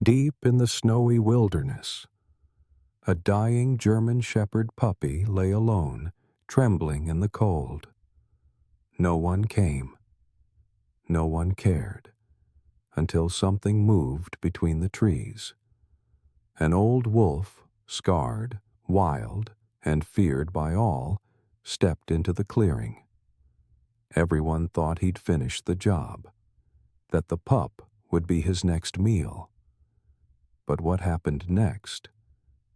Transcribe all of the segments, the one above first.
Deep in the snowy wilderness, a dying German Shepherd puppy lay alone, trembling in the cold. No one came. No one cared, until something moved between the trees. An old wolf, scarred, wild, and feared by all, stepped into the clearing. Everyone thought he'd finished the job, that the pup would be his next meal. But what happened next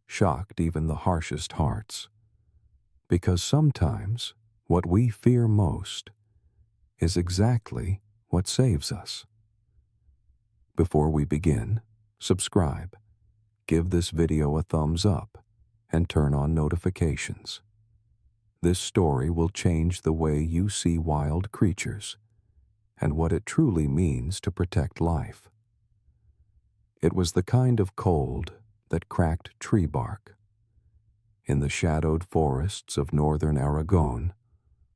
shocked even the harshest hearts. Because sometimes what we fear most is exactly what saves us. Before we begin, subscribe, give this video a thumbs up, and turn on notifications. This story will change the way you see wild creatures and what it truly means to protect life. It was the kind of cold that cracked tree bark. In the shadowed forests of northern Aragon,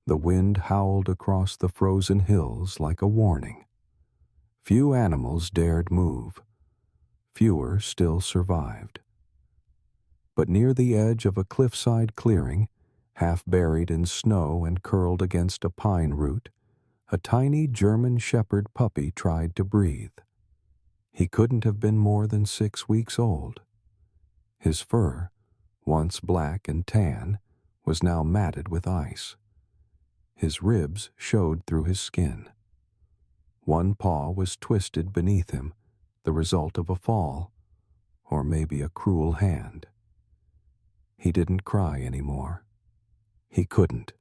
the wind howled across the frozen hills like a warning. Few animals dared move. Fewer still survived. But near the edge of a cliffside clearing, half buried in snow and curled against a pine root, a tiny German Shepherd puppy tried to breathe. He couldn't have been more than 6 weeks old. His fur, once black and tan, was now matted with ice. His ribs showed through his skin. One paw was twisted beneath him, the result of a fall, or maybe a cruel hand. He didn't cry anymore. He couldn't.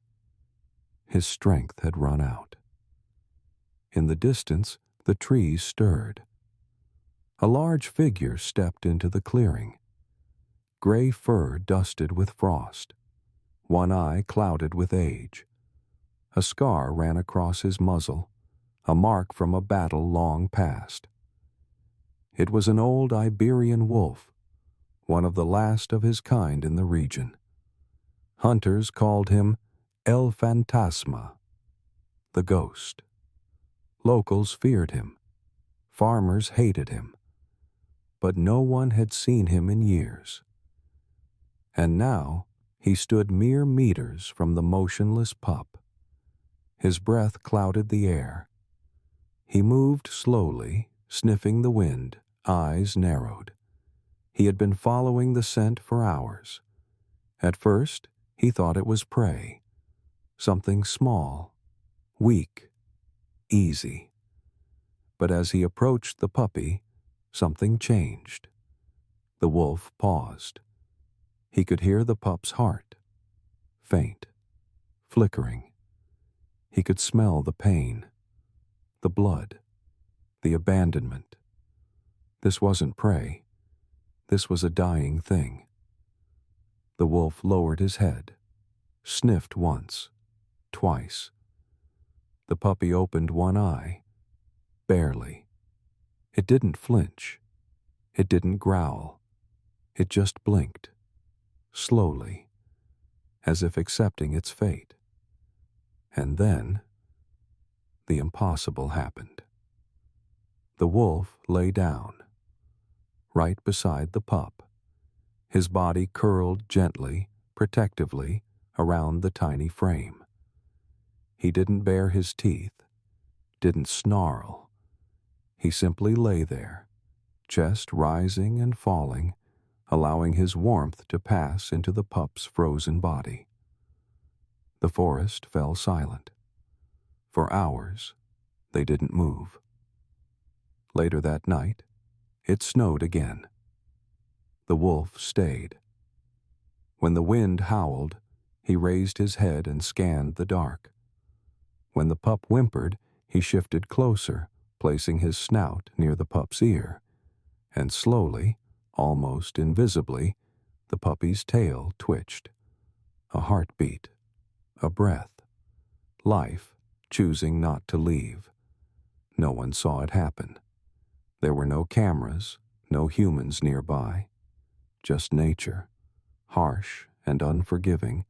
His strength had run out. In the distance, the trees stirred. A large figure stepped into the clearing. Gray fur dusted with frost. One eye clouded with age. A scar ran across his muzzle, a mark from a battle long past. It was an old Iberian wolf, one of the last of his kind in the region. Hunters called him El Fantasma, the ghost. Locals feared him. Farmers hated him. But no one had seen him in years. And now he stood mere meters from the motionless pup. His breath clouded the air. He moved slowly, sniffing the wind, eyes narrowed. He had been following the scent for hours. At first, he thought it was prey. Something small, weak, easy. But as he approached the puppy, something changed. The wolf paused. He could hear the pup's heart, faint, flickering. He could smell the pain, the blood, the abandonment. This wasn't prey. This was a dying thing. The wolf lowered his head, sniffed once, twice. The puppy opened one eye, barely. It didn't flinch. It didn't growl. It just blinked, slowly, as if accepting its fate. And then, the impossible happened. The wolf lay down, right beside the pup, his body curled gently, protectively, around the tiny frame. He didn't bare his teeth, didn't snarl. He simply lay there, chest rising and falling, allowing his warmth to pass into the pup's frozen body. The forest fell silent. For hours, they didn't move. Later that night, it snowed again. The wolf stayed. When the wind howled, he raised his head and scanned the dark. When the pup whimpered, he shifted closer, placing his snout near the pup's ear, and slowly, almost invisibly, the puppy's tail twitched. A heartbeat, a breath, life choosing not to leave. No one saw it happen. There were no cameras, no humans nearby, just nature, harsh and unforgiving,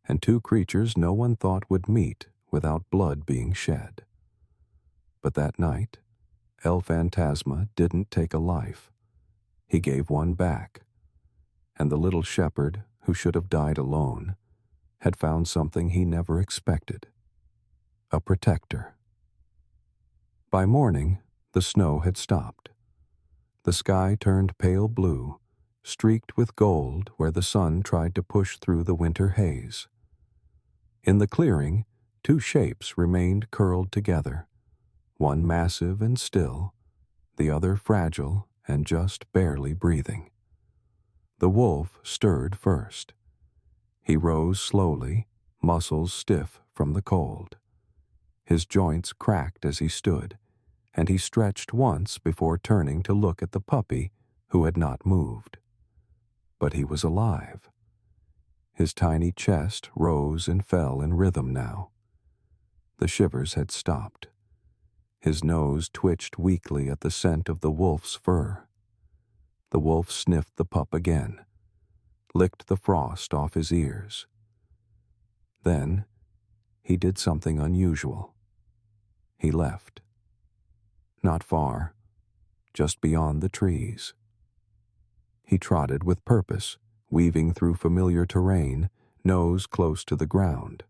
and two creatures no one thought would meet without blood being shed. But that night, El Fantasma didn't take a life. He gave one back, and the little shepherd, who should have died alone, had found something he never expected: a protector. By morning, the snow had stopped. The sky turned pale blue, streaked with gold where the sun tried to push through the winter haze. In the clearing, two shapes remained curled together, one massive and still, the other fragile and just barely breathing. The wolf stirred first. He rose slowly, muscles stiff from the cold. His joints cracked as he stood, and he stretched once before turning to look at the puppy who had not moved. But he was alive. His tiny chest rose and fell in rhythm now. The shivers had stopped. His nose twitched weakly at the scent of the wolf's fur. The wolf sniffed the pup again, licked the frost off his ears. Then he did something unusual. He left. Not far, just beyond the trees. He trotted with purpose, weaving through familiar terrain, nose close to the ground.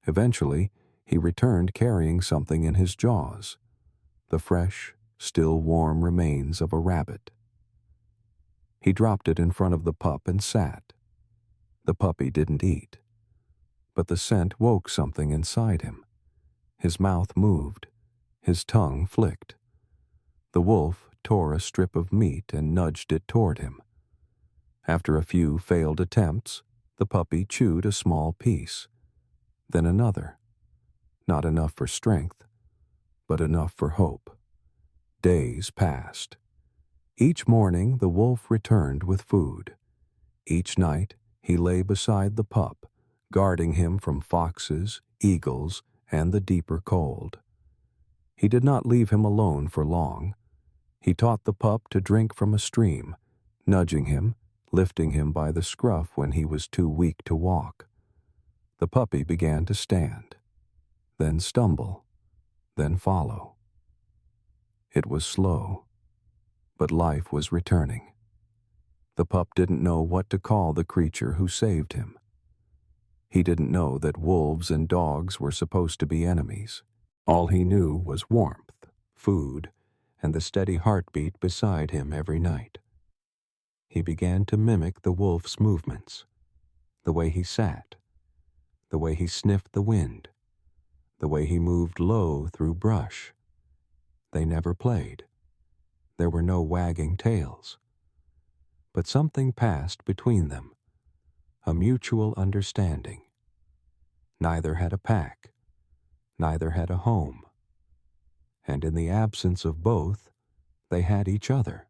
Eventually, he returned carrying something in his jaws, the fresh, still warm remains of a rabbit. He dropped it in front of the pup and sat. The puppy didn't eat, but the scent woke something inside him. His mouth moved, his tongue flicked. The wolf tore a strip of meat and nudged it toward him. After a few failed attempts, the puppy chewed a small piece, then another. Not enough for strength, but enough for hope. Days passed. Each morning the wolf returned with food. Each night he lay beside the pup, guarding him from foxes, eagles, and the deeper cold. He did not leave him alone for long. He taught the pup to drink from a stream, nudging him, lifting him by the scruff when he was too weak to walk. The puppy began to stand, then stumble, then follow. It was slow, but life was returning. The pup didn't know what to call the creature who saved him. He didn't know that wolves and dogs were supposed to be enemies. All he knew was warmth, food, and the steady heartbeat beside him every night. He began to mimic the wolf's movements, the way he sat, the way he sniffed the wind, the way he moved low through brush. They never played. There were no wagging tails. But something passed between them, a mutual understanding. Neither had a pack, neither had a home. And in the absence of both, they had each other.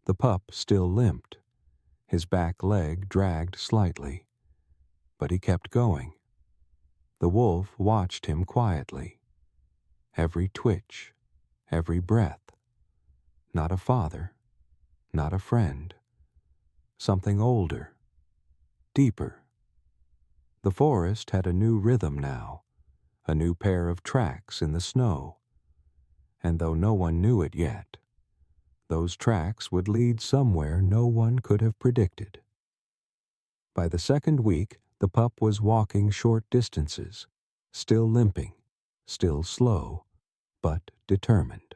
The pup still limped. His back leg dragged slightly, but he kept going. The wolf watched him quietly. Every twitch, every breath. Not a father, not a friend. Something older, deeper. The forest had a new rhythm now, a new pair of tracks in the snow. And though no one knew it yet, those tracks would lead somewhere no one could have predicted. By the second week, the pup was walking short distances, still limping, still slow, but determined.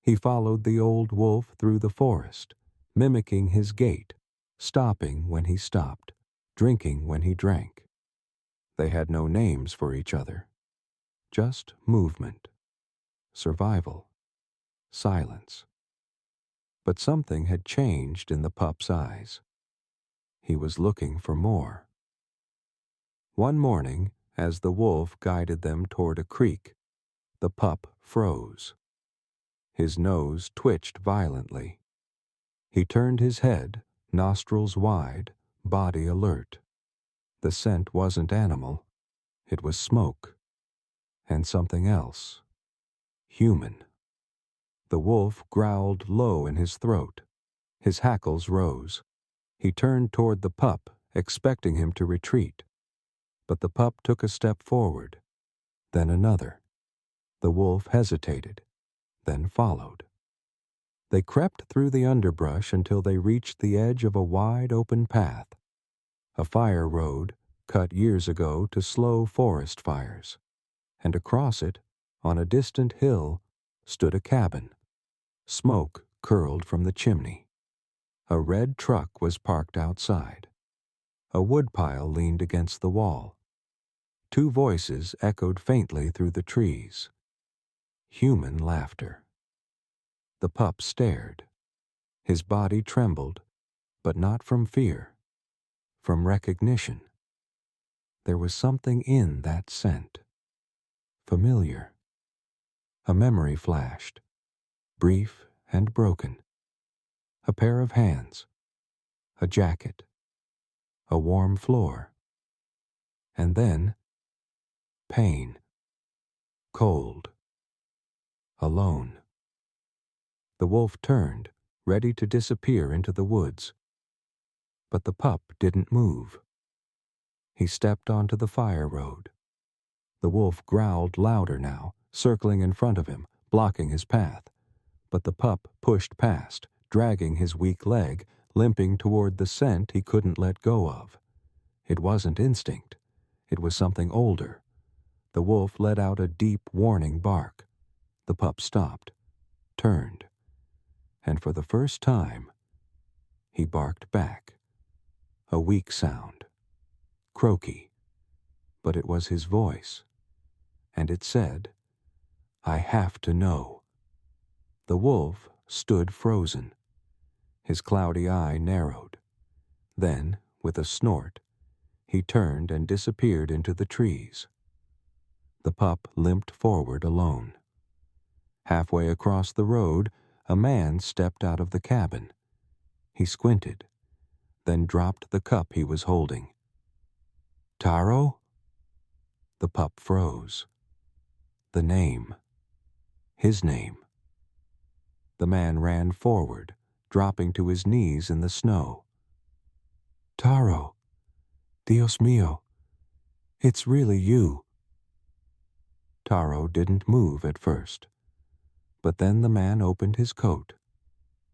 He followed the old wolf through the forest, mimicking his gait, stopping when he stopped, drinking when he drank. They had no names for each other, just movement, survival, silence. But something had changed in the pup's eyes. He was looking for more. One morning, as the wolf guided them toward a creek, the pup froze. His nose twitched violently. He turned his head, nostrils wide, body alert. The scent wasn't animal. It was smoke. And something else. Human. The wolf growled low in his throat. His hackles rose. He turned toward the pup, expecting him to retreat. But the pup took a step forward, then another. The wolf hesitated, then followed. They crept through the underbrush until they reached the edge of a wide open path, a fire road cut years ago to slow forest fires, and across it, on a distant hill, stood a cabin. Smoke curled from the chimney. A red truck was parked outside. A woodpile leaned against the wall. Two voices echoed faintly through the trees. Human laughter. The pup stared. His body trembled, but not from fear, from recognition. There was something in that scent. Familiar. A memory flashed, brief and broken. A pair of hands, a jacket, a warm floor. And then, pain. Cold. Alone. The wolf turned, ready to disappear into the woods. But the pup didn't move. He stepped onto the fire road. The wolf growled louder now, circling in front of him, blocking his path. But the pup pushed past, dragging his weak leg, limping toward the scent he couldn't let go of. It wasn't instinct. It was something older. The wolf let out a deep, warning bark. The pup stopped, turned, and for the first time, he barked back. A weak sound, croaky, but it was his voice, and it said, "I have to know." The wolf stood frozen. His cloudy eye narrowed. Then, with a snort, he turned and disappeared into the trees. The pup limped forward alone. Halfway across the road, a man stepped out of the cabin. He squinted, then dropped the cup he was holding. "Taro?" The pup froze. The name. His name. The man ran forward, dropping to his knees in the snow. "Taro, Dios mío, it's really you." Taro didn't move at first, but then the man opened his coat,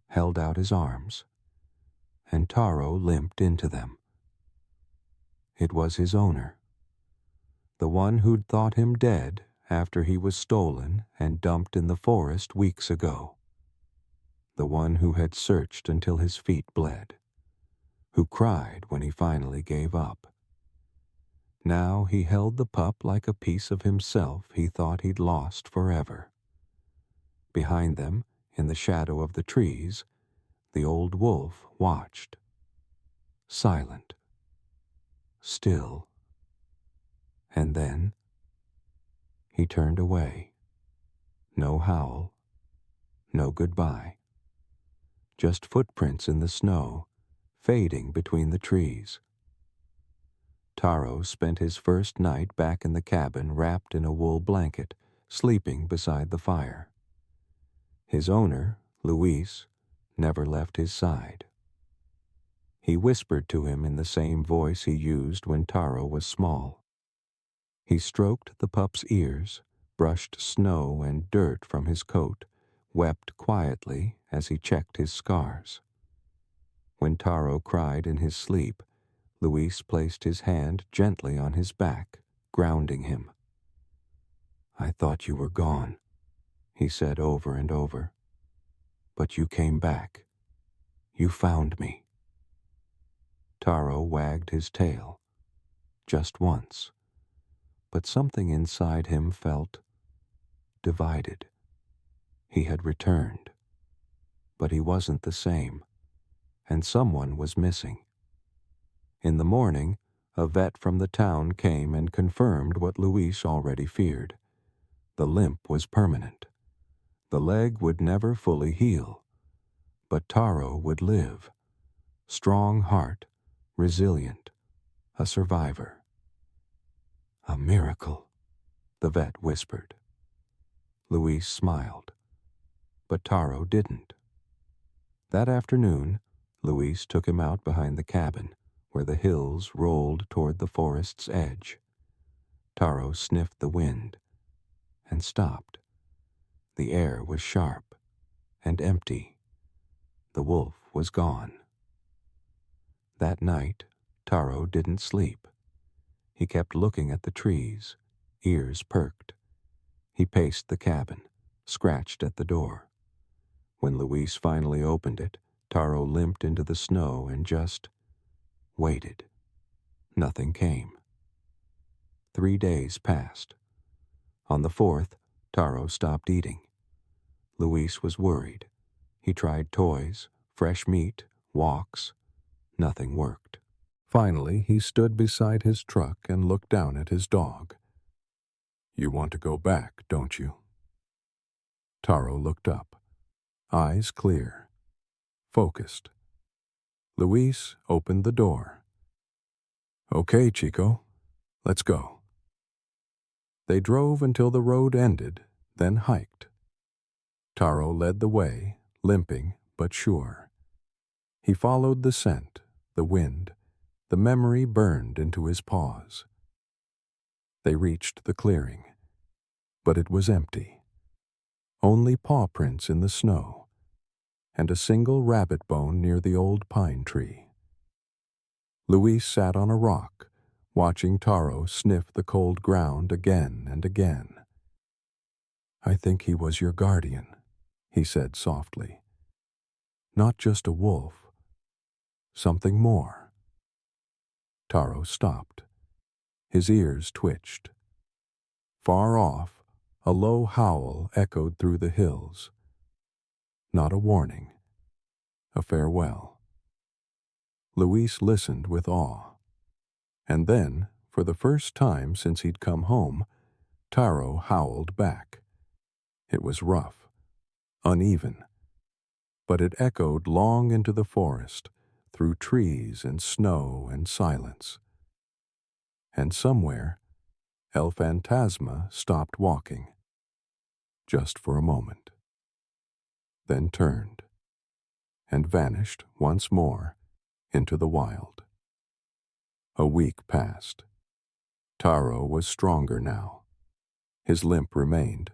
held out his arms, and Taro limped into them. It was his owner, the one who'd thought him dead after he was stolen and dumped in the forest weeks ago. The one who had searched until his feet bled, who cried when he finally gave up. Now he held the pup like a piece of himself he thought he'd lost forever. Behind them, in the shadow of the trees, the old wolf watched. Silent. Still. And then he turned away. No howl. No goodbye. Just footprints in the snow, fading between the trees. Taro spent his first night back in the cabin wrapped in a wool blanket, sleeping beside the fire. His owner, Luis, never left his side. He whispered to him in the same voice he used when Taro was small. He stroked the pup's ears, brushed snow and dirt from his coat, wept quietly as he checked his scars. When Taro cried in his sleep, Luis placed his hand gently on his back, grounding him. "I thought you were gone," he said over and over. "But you came back. You found me." Taro wagged his tail, just once, but something inside him felt divided. He had returned, but he wasn't the same, and someone was missing. In the morning, a vet from the town came and confirmed what Luis already feared. The limp was permanent. The leg would never fully heal, but Taro would live. Strong heart, resilient, a survivor. "A miracle," the vet whispered. Luis smiled, but Taro didn't. That afternoon, Luis took him out behind the cabin, where the hills rolled toward the forest's edge. Taro sniffed the wind and stopped. The air was sharp and empty. The wolf was gone. That night, Taro didn't sleep. He kept looking at the trees, ears perked. He paced the cabin, scratched at the door. When Luis finally opened it, Taro limped into the snow and just waited. Nothing came. 3 days passed. On the 4th, Taro stopped eating. Luis was worried. He tried toys, fresh meat, walks. Nothing worked. Finally, he stood beside his truck and looked down at his dog. "You want to go back, don't you?" Taro looked up, eyes clear, focused. Luis opened the door. "Okay, Chico, let's go." They drove until the road ended, then hiked. Taro led the way, limping but sure. He followed the scent, the wind. The memory burned into his paws. They reached the clearing, but it was empty. Only paw prints in the snow, and a single rabbit bone near the old pine tree. Luis sat on a rock, watching Taro sniff the cold ground again and again. "I think he was your guardian," he said softly. "Not just a wolf. Something more." Taro stopped. His ears twitched. Far off, a low howl echoed through the hills. Not a warning, a farewell. Luis listened with awe. And then, for the first time since he'd come home, Taro howled back. It was rough, uneven, but it echoed long into the forest, through trees and snow and silence. And somewhere, El Fantasma stopped walking, just for a moment, then turned, and vanished once more into the wild. A week passed. Taro was stronger now. His limp remained,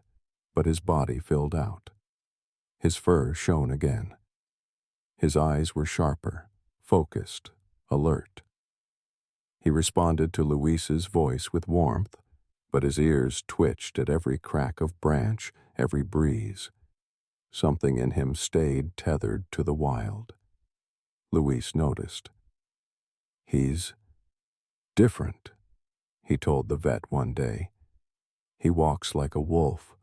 but his body filled out. His fur shone again. His eyes were sharper, focused, alert. He responded to Luis's voice with warmth, but his ears twitched at every crack of branch, every breeze. Something in him stayed tethered to the wild. Luis noticed. "He's different," he told the vet one day. "He walks like a wolf.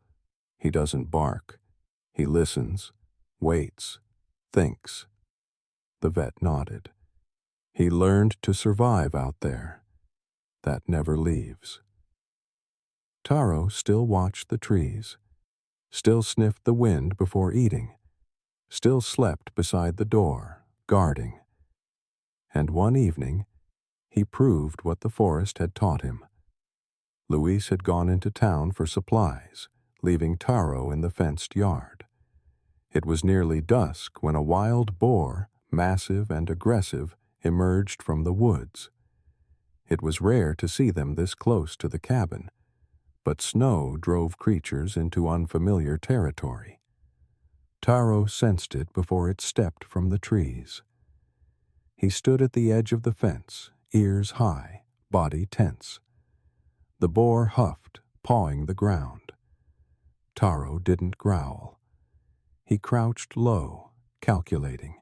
He doesn't bark. He listens, waits, thinks." The vet nodded. "He learned to survive out there. That never leaves." Taro still watched the trees, still sniffed the wind before eating, still slept beside the door, guarding. And one evening, he proved what the forest had taught him. Luis had gone into town for supplies, leaving Taro in the fenced yard. It was nearly dusk when a wild boar, massive and aggressive, emerged from the woods. It was rare to see them this close to the cabin, but snow drove creatures into unfamiliar territory. Taro sensed it before it stepped from the trees. He stood at the edge of the fence, ears high, body tense. The boar huffed, pawing the ground. Taro didn't growl. He crouched low, calculating.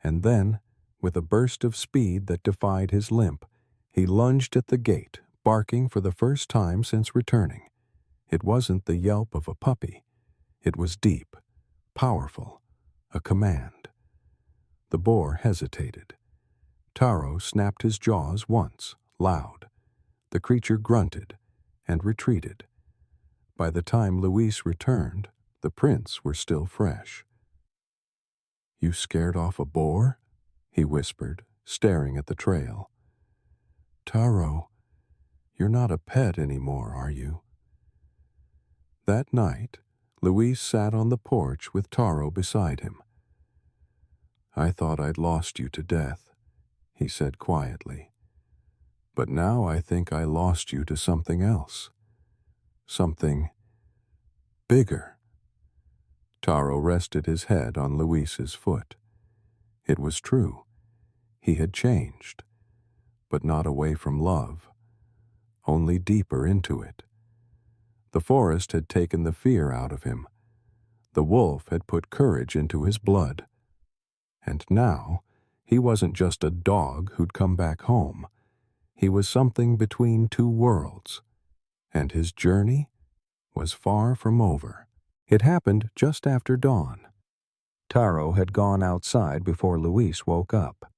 And then, with a burst of speed that defied his limp, he lunged at the gate, barking for the first time since returning. It wasn't the yelp of a puppy. It was deep, powerful, a command. The boar hesitated. Taro snapped his jaws once, loud. The creature grunted and retreated. By the time Luis returned, the prints were still fresh. "You scared off a boar?" he whispered, staring at the trail. "Taro, you're not a pet anymore, are you?" That night, Luis sat on the porch with Taro beside him. "I thought I'd lost you to death," he said quietly. "But now I think I lost you to something else. Something bigger." Taro rested his head on Luis's foot. It was true. He had changed, but not away from love, only deeper into it. The forest had taken the fear out of him. The wolf had put courage into his blood. And now, he wasn't just a dog who'd come back home. He was something between two worlds. And his journey was far from over. It happened just after dawn. Taro had gone outside before Luis woke up.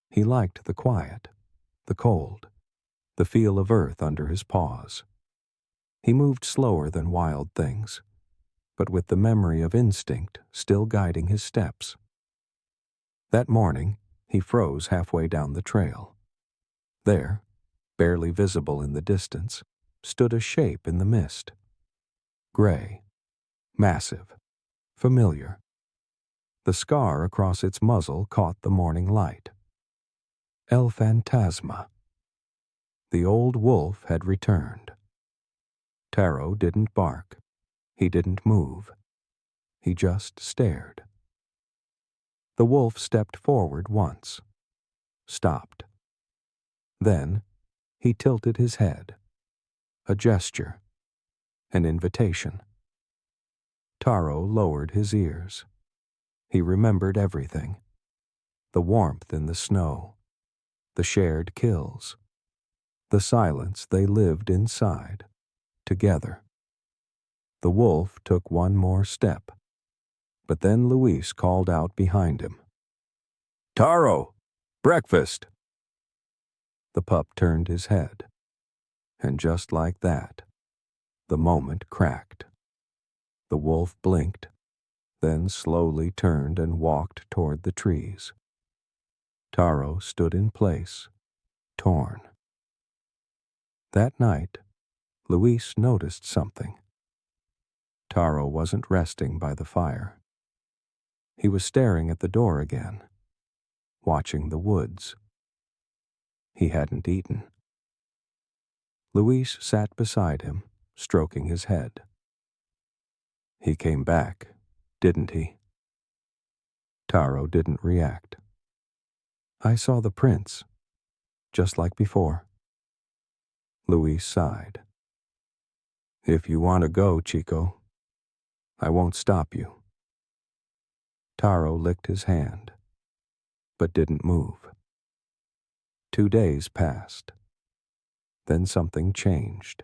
He liked the quiet, the cold, the feel of earth under his paws. He moved slower than wild things, but with the memory of instinct still guiding his steps. That morning, he froze halfway down the trail. There, barely visible in the distance, stood a shape in the mist. Gray, massive, familiar. The scar across its muzzle caught the morning light. El Fantasma. The old wolf had returned. Taro didn't bark. He didn't move. He just stared. The wolf stepped forward once, stopped. Then he tilted his head. A gesture, an invitation. Taro lowered his ears. He remembered everything. The warmth in the snow, the shared kills, the silence they lived inside, together. The wolf took one more step, but then Luis called out behind him. "Taro! Breakfast!" The pup turned his head, and just like that, the moment cracked. The wolf blinked, then slowly turned and walked toward the trees. Taro stood in place, torn. That night, Luis noticed something. Taro wasn't resting by the fire. He was staring at the door again, watching the woods. He hadn't eaten. Luis sat beside him, stroking his head. "He came back, didn't he?" Taro didn't react. "I saw the prints, just like before." Luis sighed. "If you want to go, Chico, I won't stop you." Taro licked his hand, but didn't move. 2 days passed. Then something changed.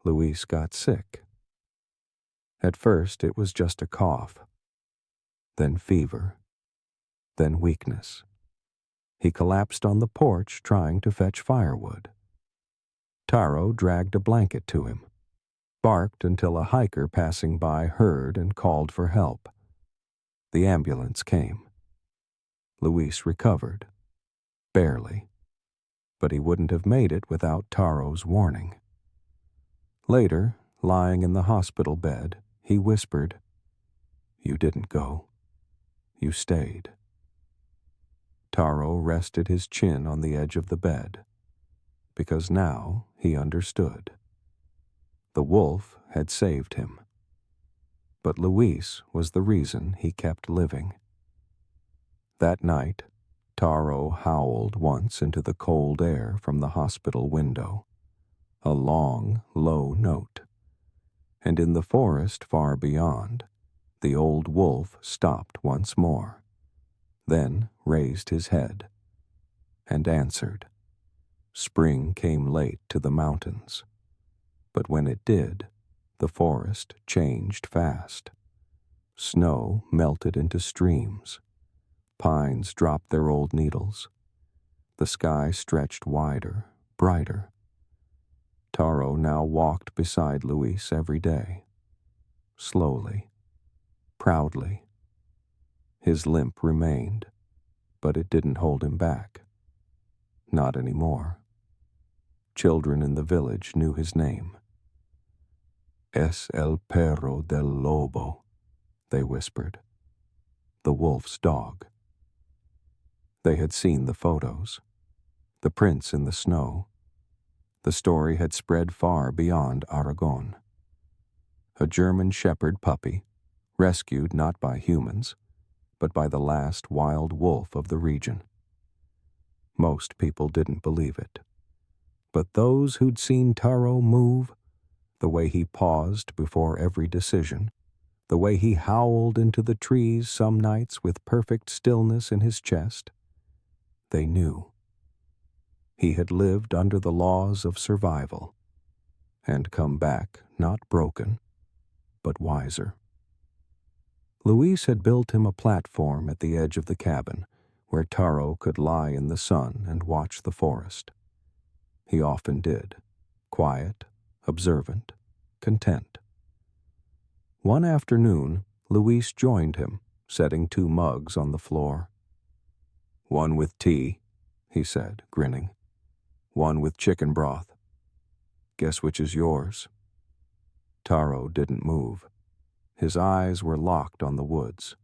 Luis got sick. At first it was just a cough, then fever, then weakness. He collapsed on the porch trying to fetch firewood. Taro dragged a blanket to him, barked until a hiker passing by heard and called for help. The ambulance came. Luis recovered. Barely. But he wouldn't have made it without Taro's warning. Later, lying in the hospital bed, he whispered, "You didn't go. You stayed." Taro rested his chin on the edge of the bed, because now he understood. The wolf had saved him. But Luis was the reason he kept living. That night, Taro howled once into the cold air from the hospital window, a long, low note. And in the forest far beyond, the old wolf stopped once more, then raised his head, and answered. Spring came late to the mountains, but when it did, the forest changed fast. Snow melted into streams. Pines dropped their old needles. The sky stretched wider, brighter. Taro now walked beside Luis every day. Slowly, proudly. His limp remained, but it didn't hold him back. Not anymore. Children in the village knew his name. "Es el perro del lobo," they whispered. The wolf's dog. They had seen the photos, the prints in the snow. The story had spread far beyond Aragon. A German shepherd puppy, rescued not by humans, but by the last wild wolf of the region. Most people didn't believe it, but those who'd seen Taro move, the way he paused before every decision, the way he howled into the trees some nights with perfect stillness in his chest, they knew. He had lived under the laws of survival and come back not broken, but wiser. Luis had built him a platform at the edge of the cabin where Taro could lie in the sun and watch the forest. He often did, quiet, observant, content. One afternoon, Luis joined him, setting 2 mugs on the floor. "One with tea," he said, grinning. "One with chicken broth. Guess which is yours?" Taro didn't move. His eyes were locked on the woods.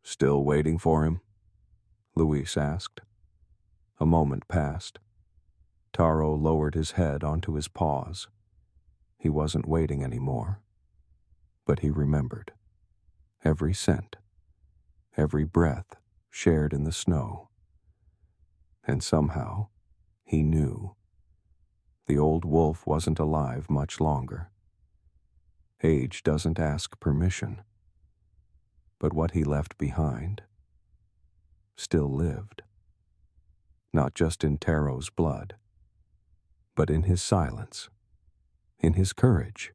"Still waiting for him?" Luis asked. A moment passed. Taro lowered his head onto his paws. He wasn't waiting anymore. But he remembered. Every scent, every breath shared in the snow. And somehow, he knew. The old wolf wasn't alive much longer. Age doesn't ask permission. But what he left behind still lived. Not just in Taro's blood, but in his silence, in his courage,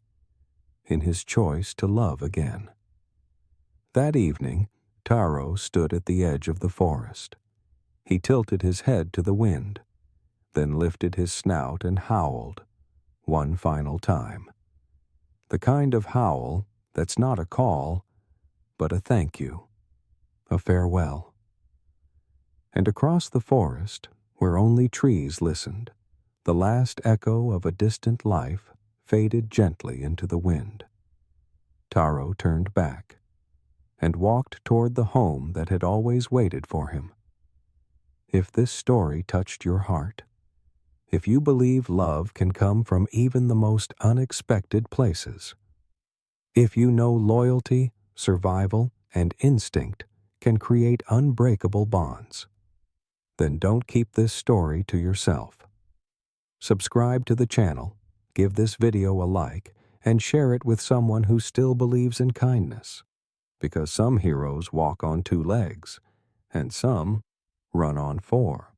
in his choice to love again. That evening, Taro stood at the edge of the forest. He tilted his head to the wind, then lifted his snout and howled, one final time. The kind of howl that's not a call, but a thank you, a farewell. And across the forest, where only trees listened, the last echo of a distant life faded gently into the wind. Taro turned back and walked toward the home that had always waited for him. If this story touched your heart, if you believe love can come from even the most unexpected places, if you know loyalty, survival, and instinct can create unbreakable bonds, then don't keep this story to yourself. Subscribe to the channel, give this video a like, and share it with someone who still believes in kindness, because some heroes walk on 2 legs, and some run on 4.